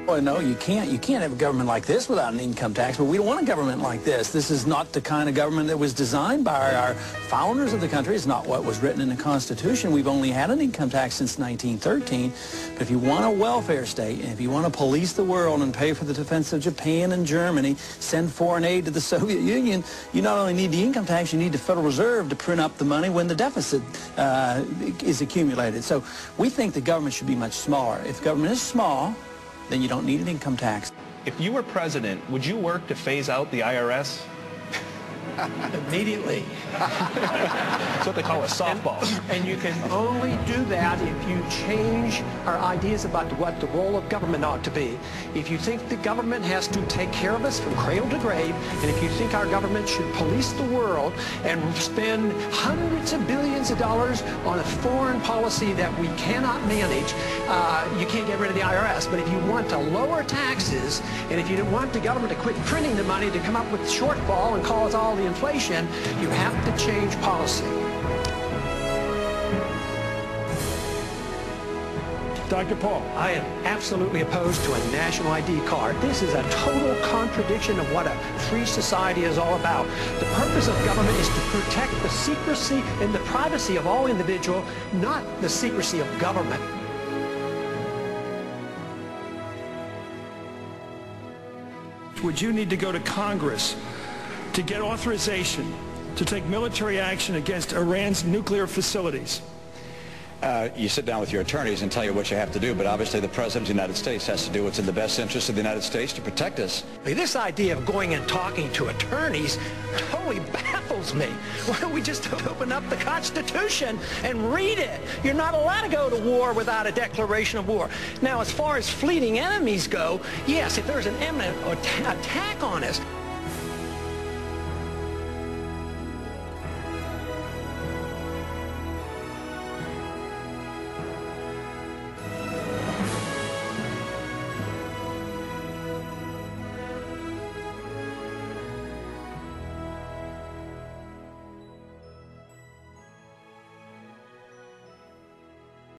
Well, no, you can't. You can't have a government like this without an income tax, but we don't want a government like this. This is not the kind of government that was designed by our founders of the country. It's not what was written in the Constitution. We've only had an income tax since 1913. But if you want a welfare state, and if you want to police the world and pay for the defense of Japan and Germany, send foreign aid to the Soviet Union, you not only need the income tax, you need the Federal Reserve to print up the money when the deficit is accumulated. So we think the government should be much smaller. If government is small, then you don't need an income tax. If you were president, would you work to phase out the IRS? Immediately. That's what they call a softball. And you can only do that if you change our ideas about what the role of government ought to be. If you think the government has to take care of us from cradle to grave, and if you think our government should police the world and spend hundreds of billions of dollars on a foreign policy that we cannot manage, you can't get rid of the IRS. But if you want to lower taxes, and if you want the government to quit printing the money to come up with shortfall and cause all the inflation, you have to change policy. Dr. Paul. I am absolutely opposed to a national ID card. This is a total contradiction of what a free society is all about. The purpose of government is to protect the secrecy and the privacy of all individuals, not the secrecy of government. Would you need to go to Congress to get authorization to take military action against Iran's nuclear facilities? You sit down with your attorneys and tell you what you have to do, but obviously the President of the United States has to do what's in the best interest of the United States to protect us. This idea of going and talking to attorneys totally baffles me. Why don't we just open up the Constitution and read it? You're not allowed to go to war without a declaration of war. Now, as far as fleeting enemies go, yes, if there's an imminent attack on us,